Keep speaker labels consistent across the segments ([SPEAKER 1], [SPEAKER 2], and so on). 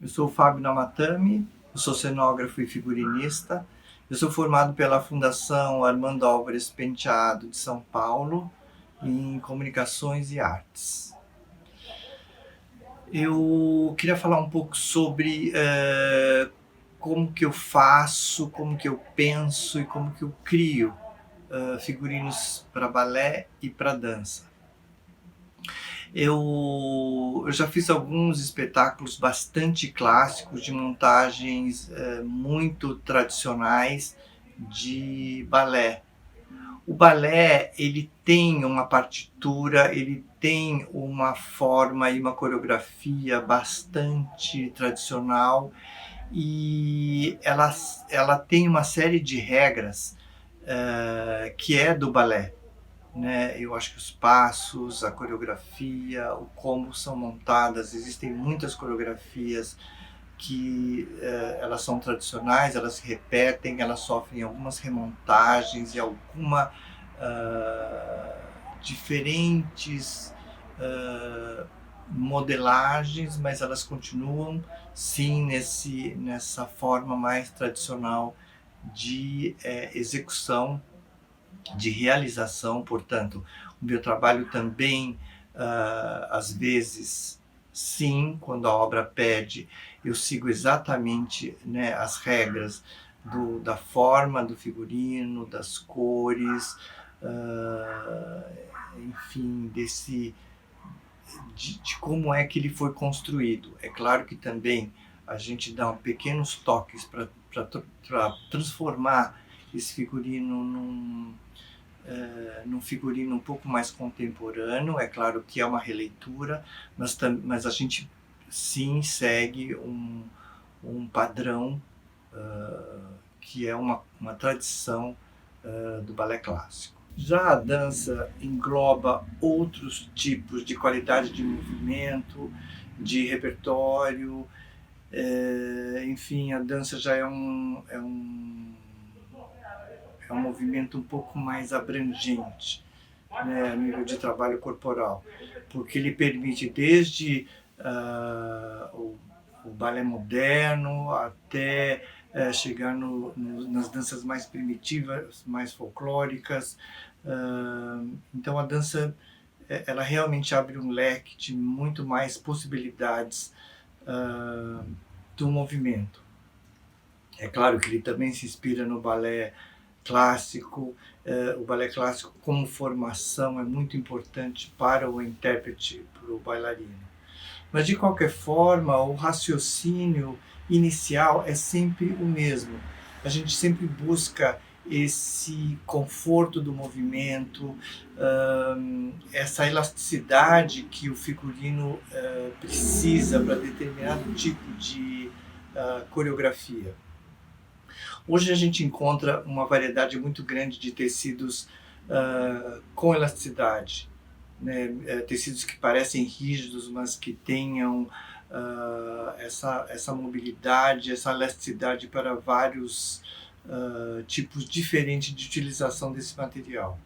[SPEAKER 1] Eu sou o Fábio Namatame, eu sou cenógrafo e figurinista. Eu sou formado pela Fundação Armando Álvares Penteado de São Paulo em Comunicações e Artes. Eu queria falar um pouco sobre como que eu faço, como que eu penso e como que eu crio figurinos para balé e para dança. Eu já fiz alguns espetáculos bastante clássicos de montagens muito tradicionais de balé. O balé, ele tem uma partitura, ele tem uma forma e uma coreografia bastante tradicional e ela tem uma série de regras que é do balé, né? Eu acho que os passos, a coreografia, o como são montadas, existem muitas coreografias que elas são tradicionais, elas se repetem, elas sofrem algumas remontagens e alguma diferentes modelagens, mas elas continuam sim nessa forma mais tradicional de execução, de realização. Portanto, o meu trabalho também, às vezes, sim, quando a obra pede, eu sigo exatamente, né, as regras da forma do figurino, das cores, enfim, de como é que ele foi construído. É claro que também a gente dá pequenos toques para transformar esse figurino num figurino um pouco mais contemporâneo. É claro que é uma releitura, mas a gente sim segue um padrão que é uma tradição do balé clássico. Já a dança engloba outros tipos de qualidade de movimento, de repertório, enfim, a dança já é um movimento um pouco mais abrangente, né, a nível de trabalho corporal, porque ele permite desde o balé moderno até chegar nas danças mais primitivas, mais folclóricas. Então a dança ela realmente abre um leque de muito mais possibilidades do movimento. É claro que ele também se inspira no balé clássico. O balé clássico como formação é muito importante para o intérprete, para o bailarino. Mas de qualquer forma, o raciocínio inicial é sempre o mesmo. A gente sempre busca esse conforto do movimento, essa elasticidade que o figurino precisa para determinado tipo de coreografia. Hoje a gente encontra uma variedade muito grande de tecidos com elasticidade, né? Tecidos que parecem rígidos, mas que tenham essa mobilidade, essa elasticidade para vários tipos diferentes de utilização desse material.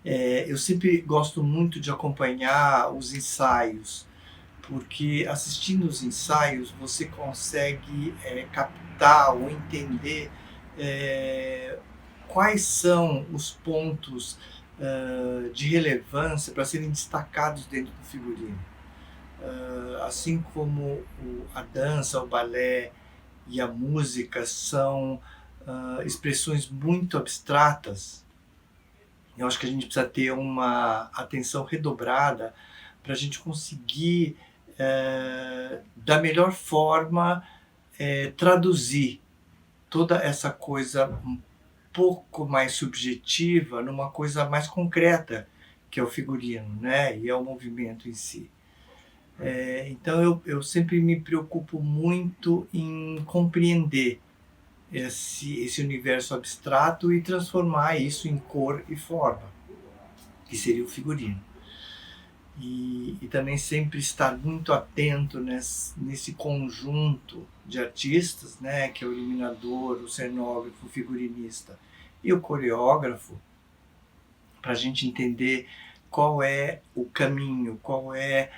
[SPEAKER 1] Eu sempre gosto muito de acompanhar os ensaios, porque assistindo os ensaios você consegue captar ou entender quais são os pontos de relevância para serem destacados dentro do figurino. Assim como a dança, o balé e a música são expressões muito abstratas, eu acho que a gente precisa ter uma atenção redobrada para a gente conseguir, da melhor forma, traduzir toda essa coisa um pouco mais subjetiva numa coisa mais concreta, que é o figurino, né? E é o movimento em si. Então eu sempre me preocupo muito em compreender esse universo abstrato e transformar isso em cor e forma, que seria o figurino. E também sempre estar muito atento nesse conjunto de artistas, né, que é o iluminador, o cenógrafo, o figurinista e o coreógrafo, para a gente entender qual é o caminho, qual é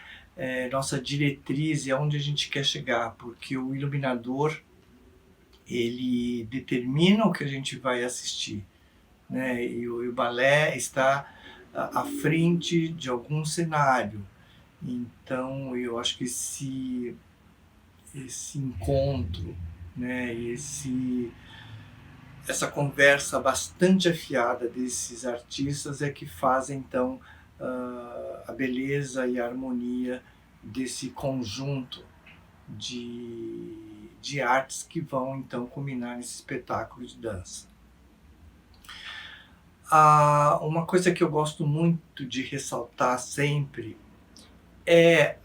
[SPEAKER 1] nossa diretriz e aonde a gente quer chegar, porque o iluminador ele determina o que a gente vai assistir, né? E o balé está à frente de algum cenário. Então, eu acho que esse encontro, né, essa conversa bastante afiada desses artistas é que fazem, então, a beleza e a harmonia desse conjunto de artes que vão, então, culminar nesse espetáculo de dança. Uma coisa que eu gosto muito de ressaltar sempre é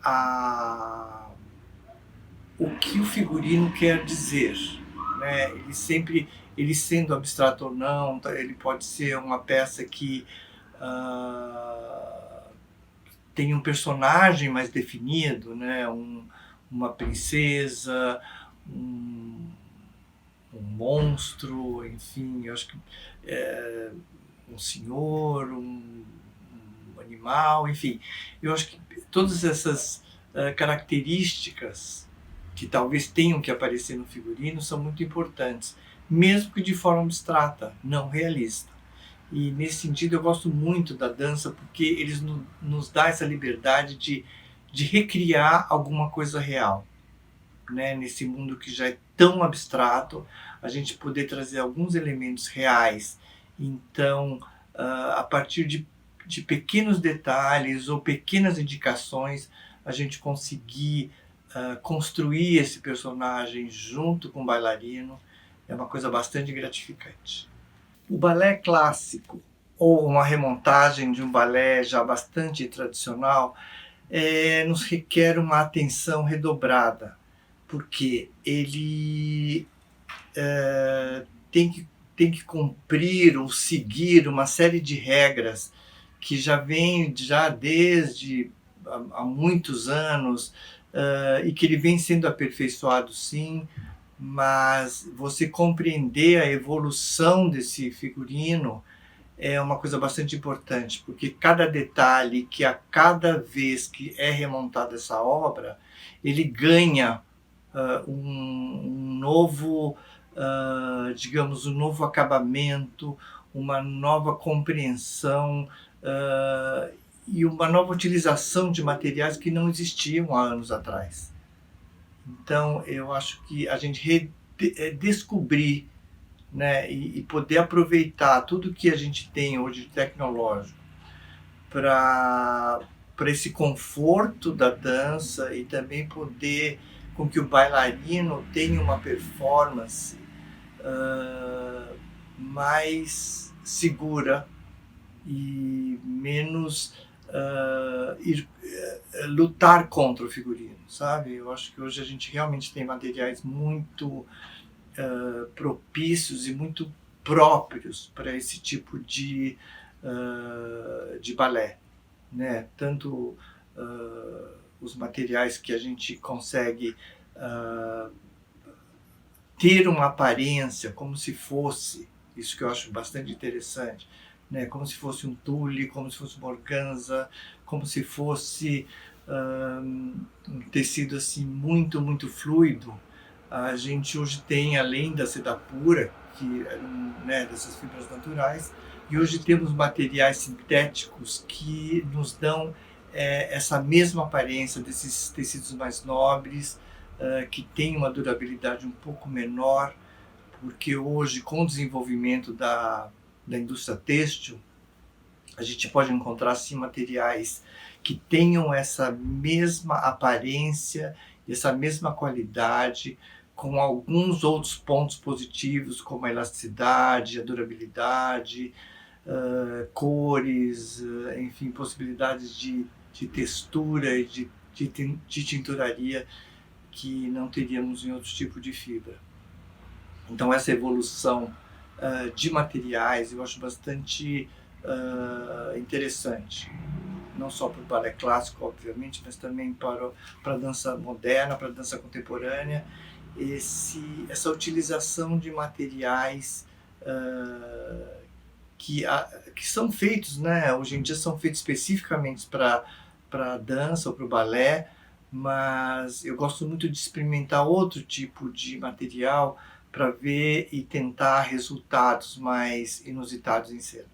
[SPEAKER 1] o que o figurino quer dizer, né? Ele sendo abstrato ou não, ele pode ser uma peça que tem um personagem mais definido, né? Uma princesa, um monstro, enfim, eu acho que um senhor, um animal, enfim. Eu acho que todas essas características que talvez tenham que aparecer no figurino são muito importantes, mesmo que de forma abstrata, não realista. E nesse sentido eu gosto muito da dança porque eles nos dá essa liberdade de recriar alguma coisa real, né? Nesse mundo que já é tão abstrato, a gente poder trazer alguns elementos reais. Então, a partir de pequenos detalhes ou pequenas indicações, a gente conseguir construir esse personagem junto com o bailarino é uma coisa bastante gratificante. O balé clássico, ou uma remontagem de um balé já bastante tradicional, nos requer uma atenção redobrada, porque ele tem que cumprir ou seguir uma série de regras que já vem desde há muitos anos, e que ele vem sendo aperfeiçoado, sim, mas você compreender a evolução desse figurino é uma coisa bastante importante, porque cada detalhe que a cada vez que é remontada essa obra, ele ganha um novo, digamos, um novo acabamento, uma nova compreensão e uma nova utilização de materiais que não existiam há anos atrás. Então, eu acho que a gente descobrir, né, e poder aproveitar tudo que a gente tem hoje de tecnológico para esse conforto da dança e também poder com que o bailarino tenha uma performance mais segura e menos lutar contra o figurino, sabe? Eu acho que hoje a gente realmente tem materiais muito propícios e muito próprios para esse tipo de balé, né? Tanto os materiais que a gente consegue ter uma aparência como se fosse, isso que eu acho bastante interessante, né? Como se fosse um tule, como se fosse uma organza, como se fosse um tecido assim muito, muito fluido. A gente hoje tem, além da seda pura, que né, dessas fibras naturais, e hoje temos materiais sintéticos que nos dão essa mesma aparência desses tecidos mais nobres, que tem uma durabilidade um pouco menor, porque hoje, com o desenvolvimento da indústria têxtil, a gente pode encontrar sim materiais que tenham essa mesma aparência e essa mesma qualidade, com alguns outros pontos positivos, como a elasticidade, a durabilidade, cores, enfim, possibilidades de textura e de tinturaria que não teríamos em outros tipos de fibra. Então essa evolução de materiais eu acho bastante interessante, não só para o balé clássico, obviamente, mas também para a dança moderna, para a dança contemporânea, essa utilização de materiais que são feitos, né, hoje em dia são feitos especificamente para para dança ou para o balé, mas eu gosto muito de experimentar outro tipo de material para ver e tentar resultados mais inusitados em cena.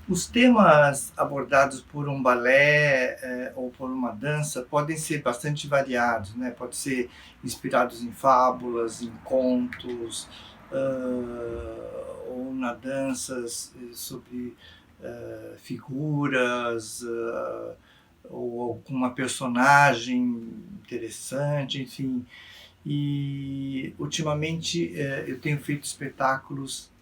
[SPEAKER 1] Os temas abordados por um balé, ou por uma dança podem ser bastante variados, né? Pode ser inspirados em fábulas, em contos, ou na danças sobre figuras, ou alguma personagem interessante, enfim. E ultimamente eu tenho feito espetáculos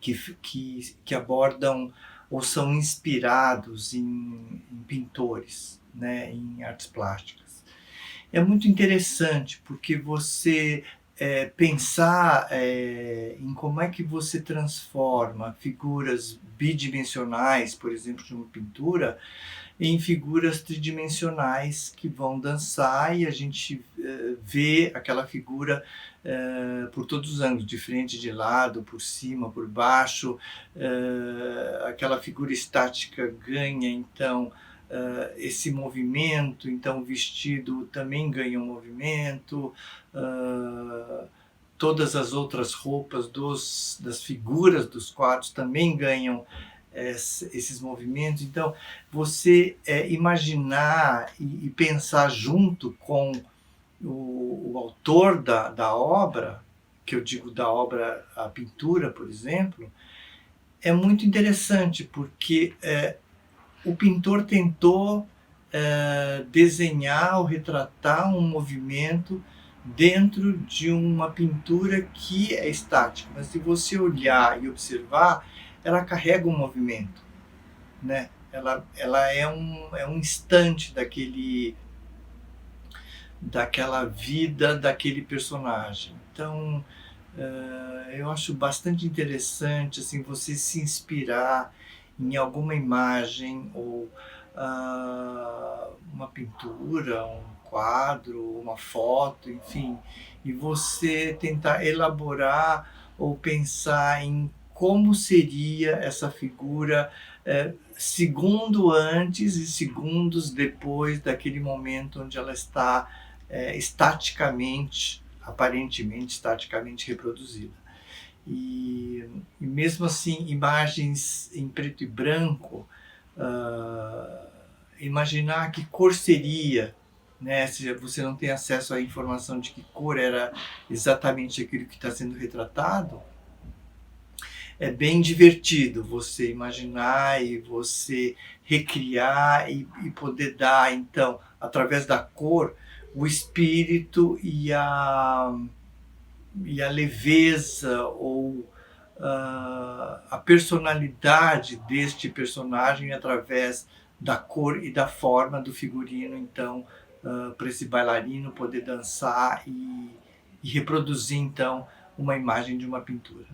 [SPEAKER 1] que abordam ou são inspirados em pintores, né, em artes plásticas. É muito interessante porque você pensar em como é que você transforma figuras bidimensionais, por exemplo, de uma pintura, em figuras tridimensionais que vão dançar e a gente vê aquela figura por todos os ângulos, de frente, de lado, por cima, por baixo. Aquela figura estática ganha, então, esse movimento, então o vestido também ganha um movimento, todas as outras roupas das figuras dos quadros também ganham esses movimentos. Então, você imaginar e pensar junto com o autor da obra, que eu digo da obra, a pintura, por exemplo, é muito interessante, porque o pintor tentou desenhar ou retratar um movimento dentro de uma pintura que é estática, mas se você olhar e observar, ela carrega um movimento, né? Ela é um instante daquela vida daquele personagem. Então, eu acho bastante interessante assim, você se inspirar em alguma imagem ou uma pintura, um quadro, uma foto, enfim, e você tentar elaborar ou pensar em como seria essa figura segundo antes e segundos depois daquele momento onde ela está estaticamente, aparentemente estaticamente reproduzida. E mesmo assim, imagens em preto e branco, imaginar que cor seria, né? Se você não tem acesso à informação de que cor era exatamente aquilo que está sendo retratado, é bem divertido você imaginar e você recriar e poder dar, então, através da cor, o espírito e a leveza ou a personalidade deste personagem através da cor e da forma do figurino, então, para esse bailarino poder dançar e reproduzir, então, uma imagem de uma pintura.